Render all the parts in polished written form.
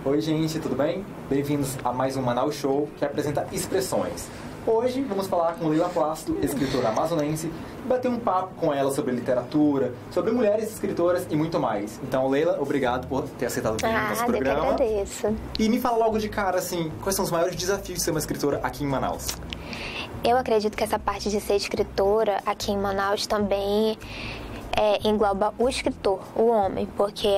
Oi gente, tudo bem? Bem-vindos a mais um Manaus Show que apresenta Expressões. Hoje vamos falar com Leila Plácido, escritora amazonense, e bater um papo com ela sobre literatura, sobre mulheres escritoras e muito mais. Então, Leila, obrigado por ter aceitado vir no nosso programa. Eu que agradeço. E me fala logo de cara, assim, quais são os maiores desafios de ser uma escritora aqui em Manaus? Eu acredito que essa parte de ser escritora aqui em Manaus também engloba o escritor, o homem, porque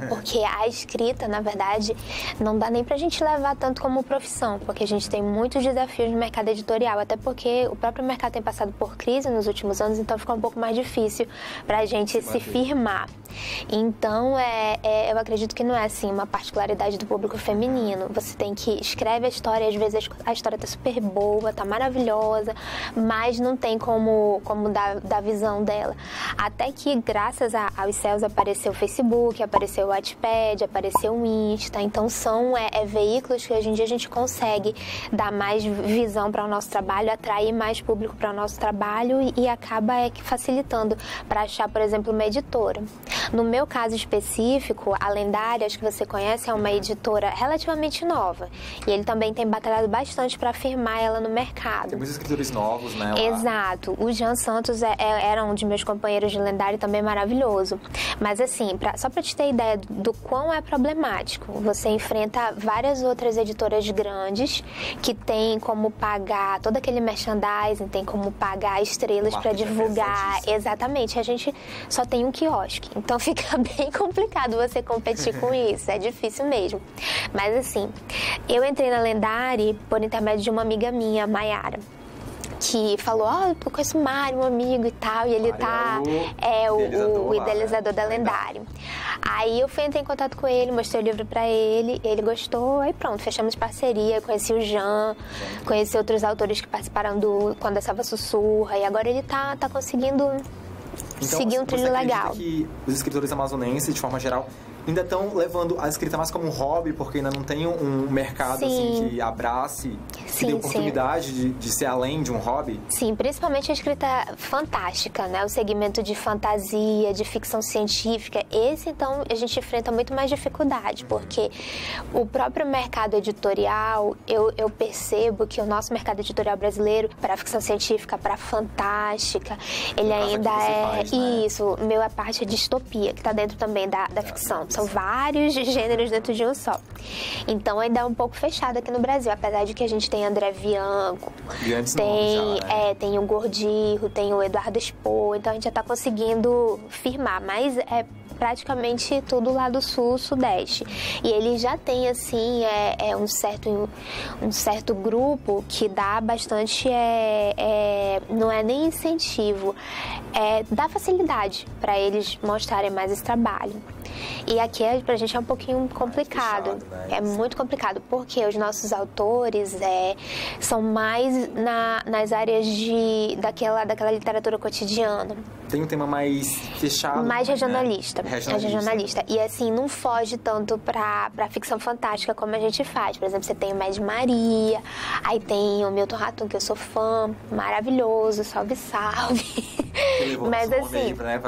porque a escrita, na verdade, não dá nem pra gente levar tanto como profissão, porque a gente tem muitos desafios no mercado editorial, até porque o próprio mercado tem passado por crise nos últimos anos, então fica um pouco mais difícil pra gente se firmar. Então, eu acredito que não é assim uma particularidade do público feminino. Você tem que escreve a história, às vezes a história tá super boa, tá maravilhosa, mas não tem como dar visão dela. Até que, graças aos céus, apareceu o Facebook, apareceu o Wattpad, apareceu o Insta. Então, são veículos que hoje em dia a gente consegue dar mais visão para o nosso trabalho, atrair mais público para o nosso trabalho e acaba facilitando para achar, por exemplo, uma editora. No meu caso específico, a Lendária, acho que você conhece, é uma editora relativamente nova. E ele também tem batalhado bastante para afirmar ela no mercado. Tem muitos escritores novos, né? Exato. O Jean Santos era um de meus companheiros de Lendária, também maravilhoso. Mas assim, só para te ter ideia do quão é problemático, você enfrenta várias outras editoras grandes que tem como pagar todo aquele merchandising, tem como pagar estrelas para divulgar. Exatamente. A gente só tem um quiosque. Então fica bem complicado você competir com isso, é difícil mesmo. Mas assim, eu entrei na Lendária por intermédio de uma amiga minha, Maiara, que falou, eu conheço o Mário, um amigo e tal, e ele o idealizador da Lendária. Aí eu entrei em contato com ele, mostrei o livro pra ele gostou, aí pronto, fechamos parceria, conheci o Jean, conheci outros autores que participaram do Quando a Selva Sussurra, e agora ele tá conseguindo seguir um trilho legal. Que os escritores amazonenses, de forma geral, ainda estão levando a escrita mais como um hobby, porque ainda não tem um mercado assim, que abrace, que dê oportunidade de ser além de um hobby? Sim, principalmente a escrita fantástica, né? O segmento de fantasia, de ficção científica. Esse, então, a gente enfrenta muito mais dificuldade, porque o próprio mercado editorial, eu percebo que o nosso mercado editorial brasileiro, para ficção científica, para fantástica, ele ainda isso, meu, a parte é distopia, que está dentro também da ficção. São vários gêneros dentro de um só. Então ainda é um pouco fechado aqui no Brasil, apesar de que a gente tem André Bianco, tem o Gordirro, tem o Eduardo Spohr, então a gente já está conseguindo firmar, mas é praticamente tudo lá do sul, sudeste. E ele já tem, assim, um certo grupo que dá bastante, não é nem incentivo, dá facilidade para eles mostrarem mais esse trabalho. E aqui pra gente é um pouquinho complicado, fechado, né? É muito complicado, porque os nossos autores são mais nas áreas daquela literatura cotidiana. Tem um tema mais fechado. Mais regionalista. Né? Regionalista. E assim, não foge tanto pra ficção fantástica como a gente faz. Por exemplo, você tem o Med Maria, aí tem o Milton Ratum, que eu sou fã, maravilhoso, salve, salve. Mas assim, né,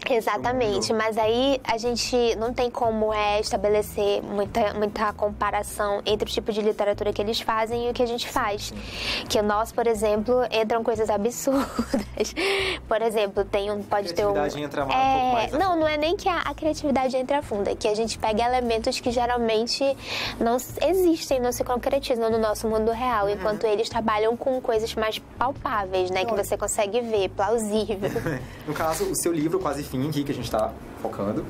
exatamente, mas aí a gente não tem como estabelecer muita comparação entre o tipo de literatura que eles fazem e o que a gente faz. Que o nosso, por exemplo, entram coisas absurdas. Por exemplo, pode ter um... A criatividade entra um pouco mais. Não é nem que a criatividade entra a fundo, é que a gente pega elementos que geralmente não existem, não se concretizam no nosso mundo real, enquanto eles trabalham com coisas mais palpáveis, né, que você consegue ver, plausível. No caso, o seu livro, Quase Fim, aqui, que a gente tá focando,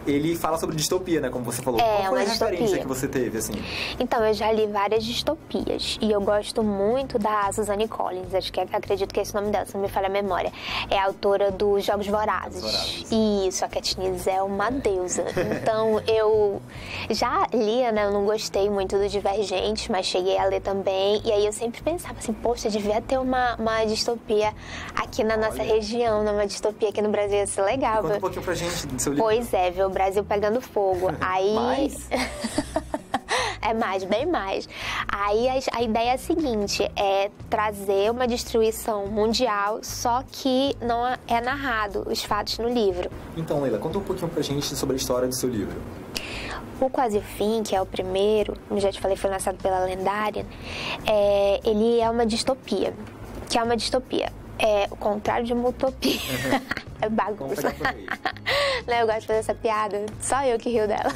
ele fala sobre distopia, né? Como você falou. Qual foi a referência que você teve, assim? Então, eu já li várias distopias. E eu gosto muito da Suzanne Collins. Acredito que é esse o nome dela, se não me falha a memória. É a autora dos Jogos Vorazes. Isso, a Katniss é uma deusa. Então, eu já lia, né? Eu não gostei muito do Divergente, mas cheguei a ler também. E aí eu sempre pensava assim, poxa, devia ter uma distopia aqui na nossa região, uma distopia aqui no Brasil, ia ser legal. Conta um pouquinho pra gente do seu livro. Pois é, viu? O Brasil pegando fogo. Aí... Mais? É mais, bem mais. Aí a ideia é a seguinte, é trazer uma destruição mundial, só que não é narrado os fatos no livro. Então, Leila, conta um pouquinho pra gente sobre a história do seu livro. O Quase o Fim, que é o primeiro, como já te falei, foi lançado pela Lendária, ele é uma distopia. Que é uma distopia. É o contrário de uma utopia. É bagunça. Não, eu gosto de fazer essa piada, só eu que rio dela.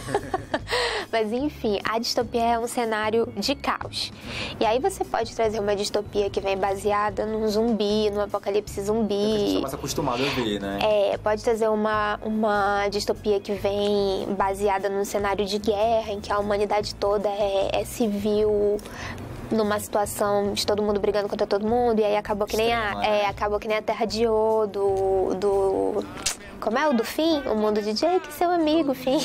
Mas enfim, a distopia é um cenário de caos. E aí você pode trazer uma distopia que vem baseada num zumbi, num apocalipse zumbi. É que a gente tá mais acostumado a ver, né? Pode trazer uma distopia que vem baseada num cenário de guerra, em que a humanidade toda é civil, numa situação de todo mundo brigando contra todo mundo, e aí acabou que nem acabou que nem a Terra de Ouro do como é o do Fim? O mundo de Jake, seu amigo, Fim.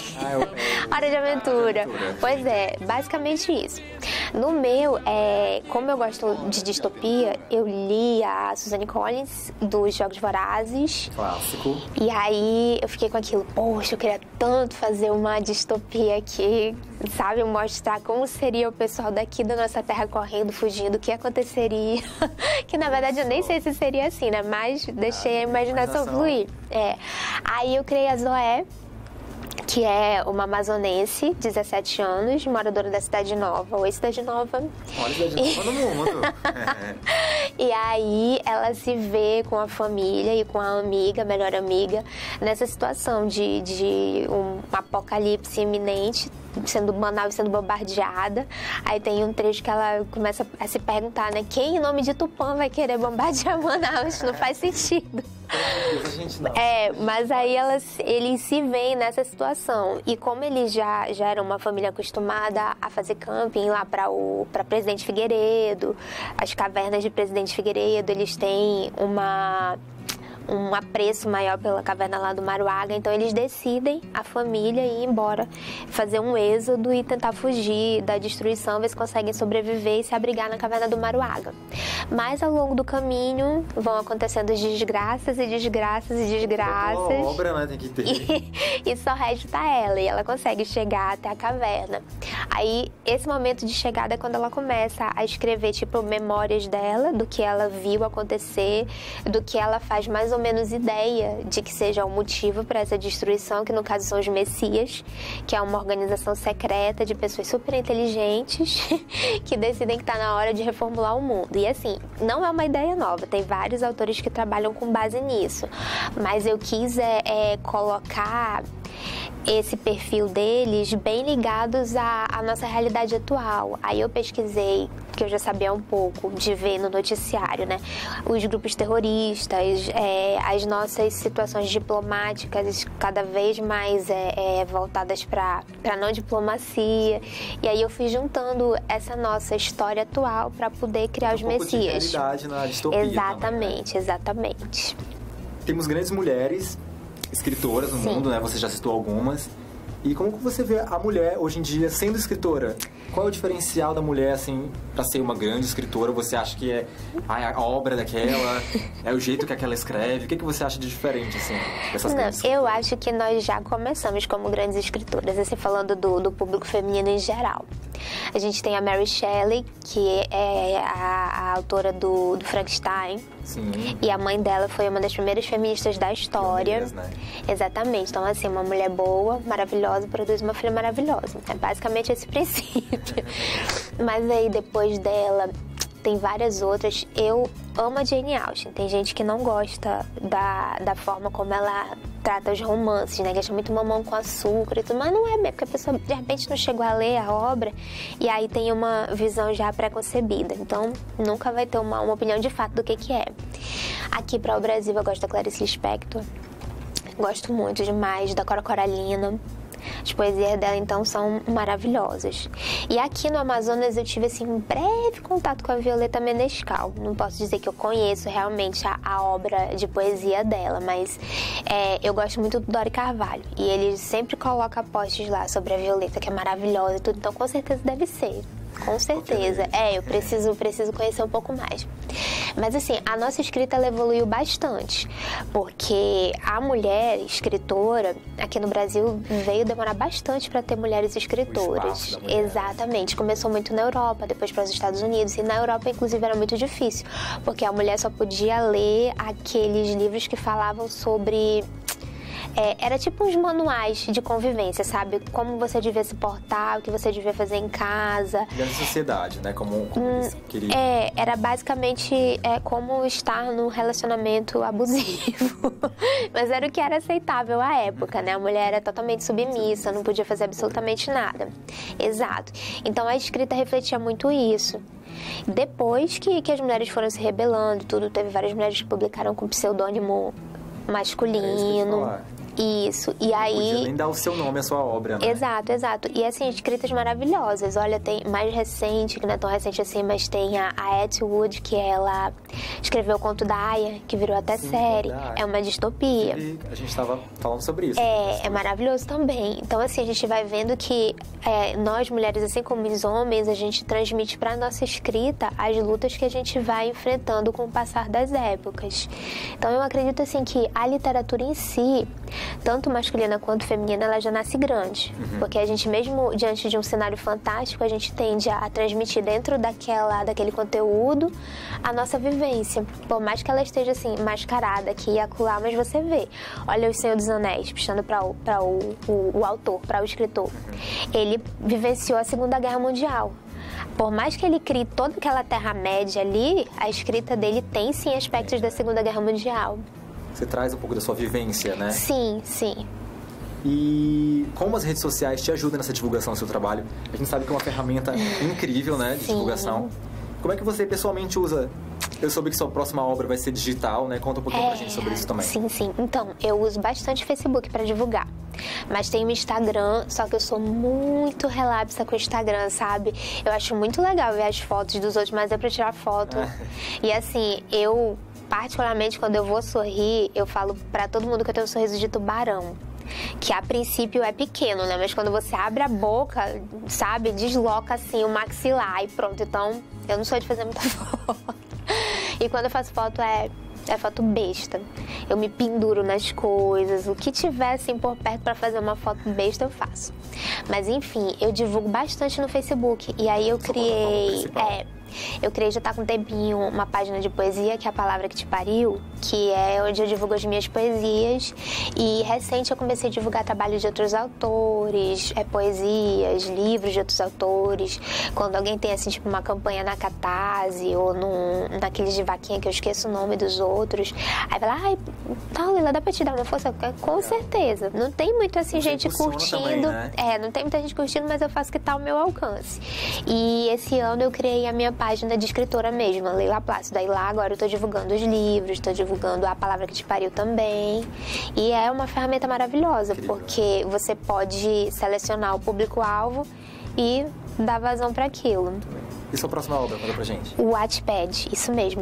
Hora de Aventura. Pois é, basicamente isso. No meu, como eu gosto de distopia, eu li a Suzanne Collins, dos Jogos Vorazes. Clássico. E aí eu fiquei com aquilo, poxa, eu queria tanto fazer uma distopia aqui, sabe? Mostrar como seria o pessoal daqui da nossa terra correndo, fugindo, o que aconteceria. Que na verdade eu nem sei se seria assim, né? Mas deixei a imaginação fluir. Aí eu criei a Zoé, que é uma amazonense, 17 anos, moradora da Cidade Nova. Oi, Cidade Nova. Olha, Cidade Nova no mundo. E aí ela se vê com a família e com a amiga, a melhor amiga, nessa situação de um apocalipse iminente, Manaus sendo bombardeada. Aí tem um trecho que ela começa a se perguntar, né? Quem em nome de Tupã vai querer bombardear Manaus? Não faz sentido. A gente não. Mas aí eles se veem nessa situação. E como eles já eram uma família acostumada a fazer camping lá para Presidente Figueiredo, as cavernas de Presidente Figueiredo, eles têm um apreço maior pela caverna lá do Maruaga, então eles decidem, a família, ir embora, fazer um êxodo e tentar fugir da destruição, ver se conseguem sobreviver e se abrigar na caverna do Maruaga. Mas ao longo do caminho vão acontecendo desgraças e desgraças e desgraças. Uma obra, né? Tem que ter. E só resta ela, e ela consegue chegar até a caverna. Aí, esse momento de chegada é quando ela começa a escrever, tipo, memórias dela, do que ela viu acontecer, do que ela faz mais ou menos ideia de que seja o motivo para essa destruição, que no caso são os Messias, que é uma organização secreta de pessoas super inteligentes que decidem que está na hora de reformular o mundo. E assim, não é uma ideia nova, tem vários autores que trabalham com base nisso, mas eu quis colocar esse perfil deles bem ligados à nossa realidade atual. Aí eu pesquisei, que eu já sabia um pouco de ver no noticiário, né? Os grupos terroristas, as nossas situações diplomáticas cada vez mais voltadas para não diplomacia. E aí eu fui juntando essa nossa história atual para poder criar os Messias. De realidade na distopia. Exatamente, também, né? Exatamente. Temos grandes mulheres escritoras no mundo, né? Você já citou algumas. E como que você vê a mulher hoje em dia sendo escritora? Qual é o diferencial da mulher, assim, para ser uma grande escritora? Você acha que é a obra daquela? É o jeito que aquela escreve? O que você acha de diferente, assim, dessas grandes escritoras? Eu acho que nós já começamos como grandes escritoras, assim, falando do público feminino em geral. A gente tem a Mary Shelley, que é a autora do Frankenstein. Sim. E a mãe dela foi uma das primeiras feministas da história. Né? Exatamente. Então, assim, uma mulher boa, maravilhosa, produz uma filha maravilhosa. É basicamente esse princípio. Mas aí, depois dela, tem várias outras. Eu amo a Jane Austen. Tem gente que não gosta da forma como ela trata os romances, né? Que acha muito mamão com açúcar e tudo. Mas não é mesmo, porque a pessoa, de repente, não chegou a ler a obra e aí tem uma visão já pré-concebida. Então, nunca vai ter uma opinião de fato do que é. Aqui para o Brasil, eu gosto da Clarice Lispector. Gosto muito demais da Cora Coralina. As poesias dela, então, são maravilhosas. E aqui no Amazonas eu tive, assim, um breve contato com a Violeta Menescal. Não posso dizer que eu conheço realmente a obra de poesia dela, mas eu gosto muito do Dori Carvalho. E ele sempre coloca posts lá sobre a Violeta, que é maravilhosa e tudo. Então, com certeza deve ser. Com certeza. Eu preciso conhecer um pouco mais. Mas assim, a nossa escrita ela evoluiu bastante, porque a mulher escritora aqui no Brasil veio demorar bastante para ter mulheres escritoras. Exatamente. Começou muito na Europa, depois para os Estados Unidos. E na Europa, inclusive, era muito difícil, porque a mulher só podia ler aqueles livros que falavam sobre era tipo uns manuais de convivência, sabe? Como você devia se portar, o que você devia fazer em casa. E a sociedade, né? Como eles queriam. Era basicamente como estar num relacionamento abusivo. Mas era o que era aceitável à época, né? A mulher era totalmente submissa, não podia fazer absolutamente nada. Exato. Então a escrita refletia muito isso. Depois que as mulheres foram se rebelando, tudo, teve várias mulheres que publicaram com pseudônimo masculino. Isso, e aí... Não podia nem dar o seu nome à sua obra, né? Exato. E assim, escritas maravilhosas. Olha, tem mais recente, que não é tão recente assim, mas tem a Atwood, que ela escreveu o conto da Aya, que virou até série. É uma distopia. E a gente estava falando sobre isso. É maravilhoso também. Então, assim, a gente vai vendo que nós, mulheres, assim como os homens, a gente transmite para nossa escrita as lutas que a gente vai enfrentando com o passar das épocas. Então, eu acredito, assim, que a literatura em si, tanto masculina quanto feminina, ela já nasce grande. Porque a gente, mesmo diante de um cenário fantástico, a gente tende a transmitir dentro daquele conteúdo a nossa vivência. Por mais que ela esteja, assim, mascarada aqui e acolá, mas você vê. Olha o Senhor dos Anéis, puxando para o autor, para o escritor. Ele vivenciou a Segunda Guerra Mundial. Por mais que ele crie toda aquela Terra-média ali, a escrita dele tem, sim, aspectos da Segunda Guerra Mundial. Você traz um pouco da sua vivência, né? Sim. E como as redes sociais te ajudam nessa divulgação do seu trabalho? A gente sabe que é uma ferramenta incrível, né, de divulgação. Como é que você pessoalmente usa? Eu soube que sua próxima obra vai ser digital, né? Conta um pouquinho pra gente sobre isso também. Sim. Então, eu uso bastante Facebook para divulgar. Mas tem o Instagram, só que eu sou muito relapsa com o Instagram, sabe? Eu acho muito legal ver as fotos dos outros, mas é pra tirar foto. E assim, eu, particularmente, quando eu vou sorrir, eu falo pra todo mundo que eu tenho um sorriso de tubarão. Que a princípio é pequeno, né? Mas quando você abre a boca, sabe? Desloca assim o maxilar e pronto. Então, eu não sou de fazer muita foto. E quando eu faço foto é foto besta. Eu me penduro nas coisas. O que tiver assim por perto pra fazer uma foto besta, eu faço. Mas enfim, eu divulgo bastante no Facebook. E aí eu criei... Eu criei, já tá com um tempinho, uma página de poesia, que é A Palavra Que Te Pariu, que é onde eu divulgo as minhas poesias. E recente eu comecei a divulgar trabalhos de outros autores, poesias, livros de outros autores. Quando alguém tem, assim, tipo, uma campanha na Catarse ou naqueles de vaquinha que eu esqueço o nome dos outros, aí vai lá, Lila, dá pra te dar uma força? Com certeza. Não tem muito, assim, gente curtindo. Também, né? Não tem muita gente curtindo, mas eu faço o que tá ao meu alcance. E esse ano eu criei a minha página de escritora mesmo, Leila Plácido. Aí lá agora eu tô divulgando os livros, tô divulgando A Palavra Que Te Pariu também. E é uma ferramenta maravilhosa, porque você pode selecionar o público-alvo e dar vazão para aquilo. E sua próxima obra, conta pra gente. O Wattpad, isso mesmo.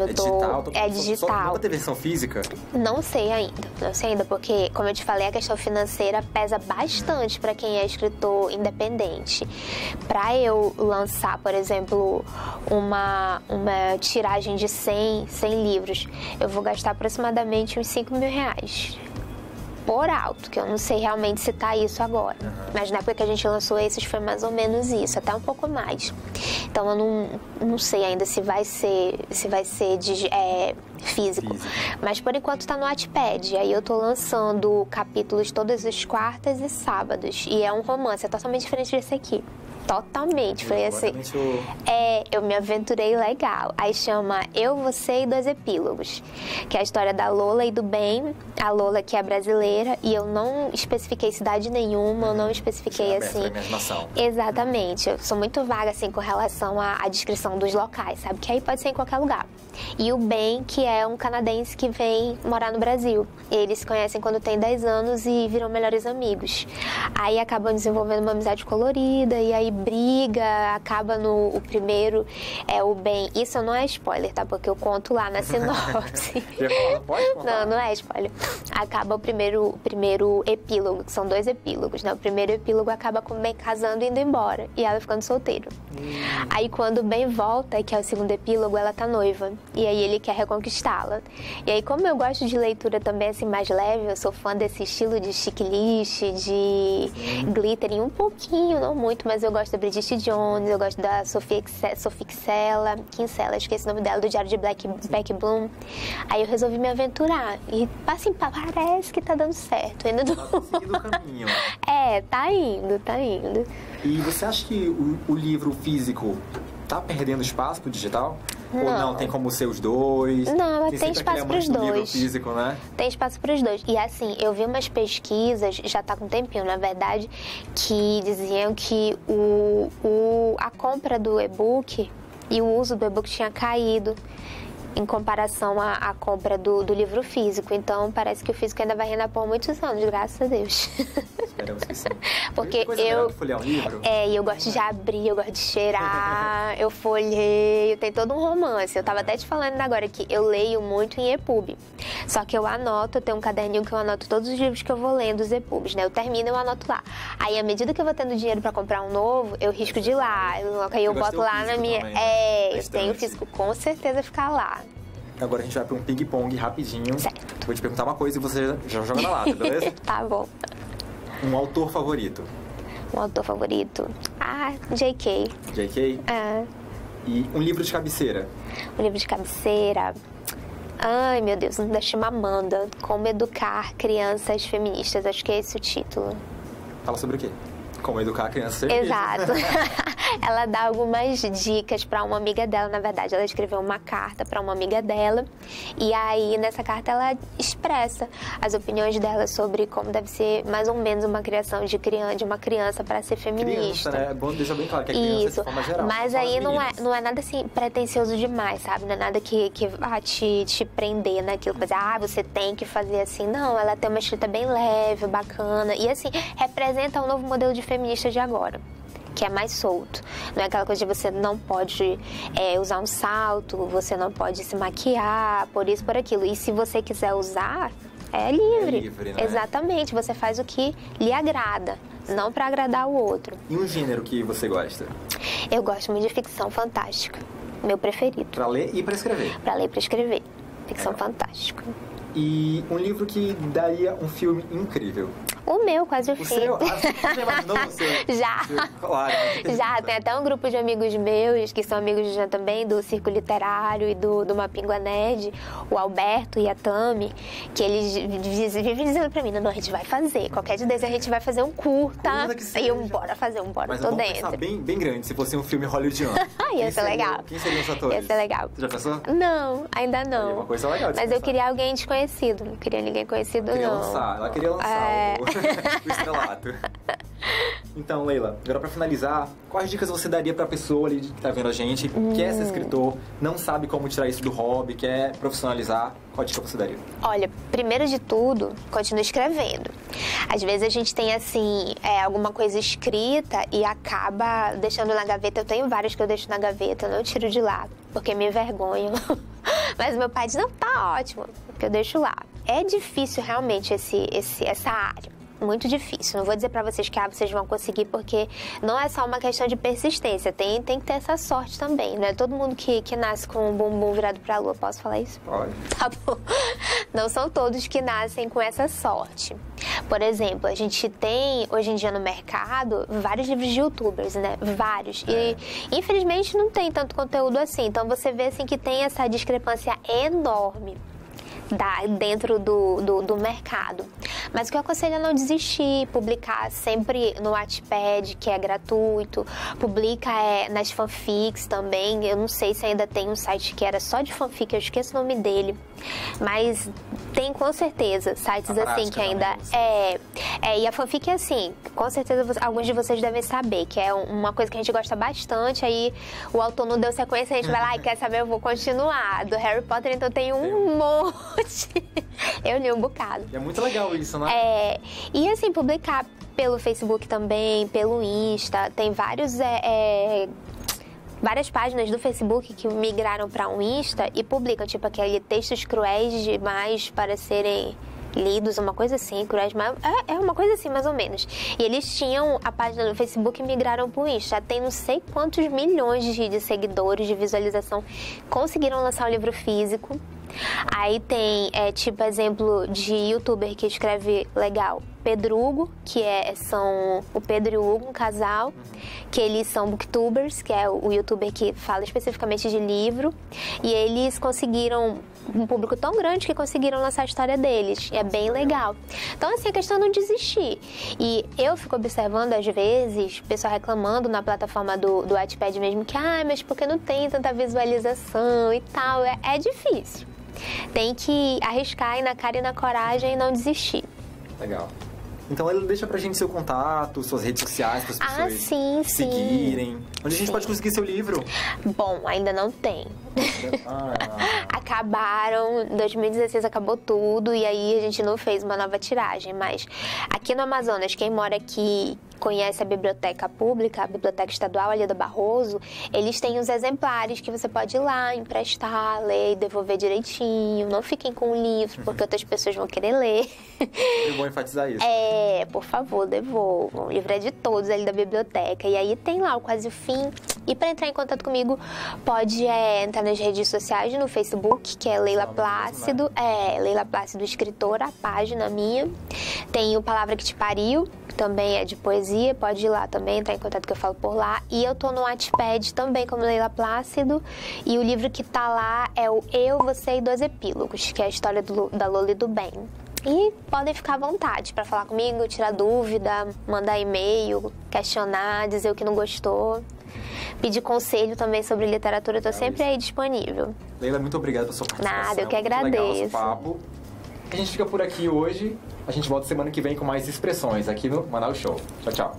É digital. Não vai ter versão física? Não sei ainda, porque, como eu te falei, a questão financeira pesa bastante para quem é escritor independente. Para eu lançar, por exemplo, uma tiragem de 100 livros, eu vou gastar aproximadamente uns R$5.000. Por alto, que eu não sei realmente se tá isso agora. Mas na época que a gente lançou esses foi mais ou menos isso, até um pouco mais. Então eu não sei ainda se vai ser físico. Mas por enquanto tá no Wattpad. Aí eu tô lançando capítulos todas as quartas e sábados. E é um romance, é totalmente diferente desse aqui. Totalmente, foi assim. Eu me aventurei legal. Aí chama Eu, Você e Dois Epílogos, que é a história da Lola e do Ben. A Lola, que é brasileira, e eu não especifiquei cidade nenhuma, eu não especifiquei assim. Exatamente. Eu sou muito vaga assim com relação à descrição dos locais, sabe? Que aí pode ser em qualquer lugar. E o Ben, que é um canadense que vem morar no Brasil. Eles se conhecem quando tem 10 anos e viram melhores amigos. Aí acabam desenvolvendo uma amizade colorida, e aí briga, acaba o primeiro, o Ben. Isso não é spoiler, tá? Porque eu conto lá na sinopse. Não é spoiler. Acaba o primeiro epílogo, que são 2 epílogos, né? O primeiro epílogo acaba com o Ben casando e indo embora, e ela ficando solteira. Aí quando o Ben volta, que é o segundo epílogo, ela tá noiva. E aí ele quer reconquistá-la. E aí, como eu gosto de leitura também assim mais leve, eu sou fã desse estilo de checklist, de glittering, um pouquinho, não muito, mas eu gosto gosto da Bridget Jones, eu gosto da Sophie Kinsella, esqueci o nome dela, do Diário de Beck Bloom. Aí eu resolvi me aventurar. E assim, parece que tá dando certo. Ainda não... Tá seguindo o caminho. Tá indo. E você acha que o livro físico tá perdendo espaço pro digital? Não. Ou não, tem como ser os dois? Não, tem espaço para os dois. Livro físico, né? Tem espaço para os dois. E assim, eu vi umas pesquisas, já tá com um tempinho, na verdade, que diziam que a compra do e-book e o uso do e-book tinha caído em comparação à compra do livro físico. Então, parece que o físico ainda vai render por muitos anos, graças a Deus. Esperamos que sim. Porque eu folhear um livro. E eu gosto de abrir, eu gosto de cheirar, eu folheio, tem todo um romance. Eu tava até te falando agora que eu leio muito em EPUB. Só que eu tenho um caderninho que eu anoto todos os livros que eu vou lendo, os EPUBs, né? Eu termino e eu anoto lá. Aí, à medida que eu vou tendo dinheiro pra comprar um novo, eu risco de ir lá. Aí eu boto lá na minha... Também, né? Eu tenho o físico, com certeza ficar lá. Agora a gente vai pra um ping-pong rapidinho. Certo. Vou te perguntar uma coisa e você já joga na lata, beleza? Tá bom. Um autor favorito? Um autor favorito? J.K. J.K.? E um livro de cabeceira? Um livro de cabeceira... Ai, meu Deus, da Chimamanda. Como Educar Crianças Feministas. Acho que é esse o título. Fala sobre o quê? Como educar crianças feministas. Exato. Ela dá algumas dicas para uma amiga dela. Na verdade, ela escreveu uma carta para uma amiga dela. E aí, nessa carta, ela expressa as opiniões dela sobre como deve ser mais ou menos uma criação de uma criança para ser feminista. Criança, né? É bom deixar bem claro que é criança de forma geral. Mas aí não é nada assim pretencioso demais, sabe? Não é nada que vá te prender naquilo. Você tem que fazer assim. Não, ela tem uma escrita bem leve, bacana. E assim, representa um novo modelo de feminista de agora, que é mais solto. Não é aquela coisa de você não pode usar um salto, você não pode se maquiar, por isso, por aquilo. E se você quiser usar, é livre. É livre, né? Exatamente, você faz o que lhe agrada, não para agradar o outro. E um gênero que você gosta? Eu gosto muito de ficção fantástica, meu preferido. Pra ler e pra escrever? Pra ler e pra escrever. Ficção fantástica. E um livro que daria um filme incrível? O meu, quase o fim. Você imaginou você? Já. Claro. Já, tem até um grupo de amigos meus, que são amigos de Jean também, do Círculo Literário e do Mapingua Nerd, o Alberto e a Tami, que eles vivem dizendo pra mim, não, a gente vai fazer, qualquer dia desse a gente vai fazer um curta. E eu, bora fazer um, Mas tô vamos dentro. pensar bem grande, se fosse um filme hollywoodiano. Ia ser legal. Quem seriam os atores? Ia ser legal. Você já pensou? Não, ainda não. É uma coisa legal de Mas pensar. eu queria alguém desconhecido, não queria ninguém conhecido, Ela queria lançar o estrelato. Então, Leila, agora pra finalizar, quais dicas você daria pra pessoa ali que tá vendo a gente, quer ser escritor, não sabe como tirar isso do hobby, quer profissionalizar? Qual dica você daria? Olha, primeiro de tudo, continue escrevendo. Às vezes a gente tem, assim, alguma coisa escrita e acaba deixando na gaveta. Eu tenho vários que eu deixo na gaveta, eu não tiro de lá, porque me envergonho. Mas meu pai diz, não, tá ótimo, porque eu deixo lá. É difícil realmente essa área. Muito difícil. Não vou dizer pra vocês que vocês vão conseguir, porque não é só uma questão de persistência. Tem que ter essa sorte também. Não é todo mundo que nasce com um bumbum virado pra lua. Posso falar isso? Pode. Tá bom. Não são todos que nascem com essa sorte. Por exemplo, a gente tem, hoje em dia no mercado, vários livros de youtubers, né? Vários. E, infelizmente, não tem tanto conteúdo assim. Então, você vê, assim, que tem essa discrepância enorme dentro do mercado. Mas o que eu aconselho é não desistir, publicar sempre no Wattpad, que é gratuito, publica nas fanfics também. Eu não sei se ainda tem um site que era só de fanfic, eu esqueço o nome dele, mas tem com certeza sites assim que ainda e a fanfic é assim, com certeza alguns de vocês devem saber, que é uma coisa que a gente gosta bastante, aí o autor não deu sequência, a gente vai lá e quer saber, eu vou continuar. Do Harry Potter, então tem um monte. Eu li um bocado. É muito legal isso, né? E assim, publicar pelo Facebook também, pelo Insta, tem várias páginas do Facebook que migraram para um Insta e publicam, tipo, aquele textos cruéis demais para serem lidos, uma coisa assim, cruéis, mas é uma coisa assim, mais ou menos. E eles tinham a página no Facebook e migraram pro Insta. Já tem não sei quantos milhões de seguidores, de visualização. Conseguiram lançar um livro físico. Aí tem, tipo, exemplo de youtuber que escreve legal. Pedro Hugo, que são o Pedro e o Hugo, um casal, que eles são booktubers, que é o youtuber que fala especificamente de livro, e eles conseguiram um público tão grande que conseguiram lançar a história deles, e é bem legal. Então, assim, a questão é não desistir. E eu fico observando, às vezes, o pessoal reclamando na plataforma do Wattpad mesmo, que, mas porque não tem tanta visualização e tal, é difícil. Tem que arriscar, ir na cara e na coragem e não desistir. Legal. Então, ele deixa pra gente seu contato, suas redes sociais, para as pessoas seguirem. Onde a gente pode conseguir seu livro? Bom, ainda não tem. Acabaram, em 2016 acabou tudo e aí a gente não fez uma nova tiragem, mas aqui no Amazonas, quem mora aqui conhece a biblioteca pública, a biblioteca estadual ali do Barroso, eles têm os exemplares que você pode ir lá, emprestar, ler e devolver direitinho. Não fiquem com o livro, porque outras pessoas vão querer ler. É bom enfatizar isso. Por favor, devolvam. O livro é de todos ali da biblioteca. E aí tem lá o Quase o Fim. E para entrar em contato comigo, pode entrar nas redes sociais, no Facebook, que é Leila Plácido. Leila Plácido Escritora, a página minha. Tem o Palavra que Te Pariu, que também é de poesia. Pode ir lá também, entrar em contato que eu falo por lá. E eu tô no Wattpad também, como Leila Plácido. E o livro que tá lá é o Eu, Você e Dois Epílogos, que é a história da Lola e do Ben. E podem ficar à vontade para falar comigo, tirar dúvida, mandar e-mail, questionar, dizer o que não gostou. Pedir conselho também sobre literatura, eu tô sempre aí disponível. Leila, muito obrigada pela sua participação. Nada, eu que agradeço. Muito legal o papo. A gente fica por aqui hoje. A gente volta semana que vem com mais expressões aqui no Manaus Show. Tchau, tchau.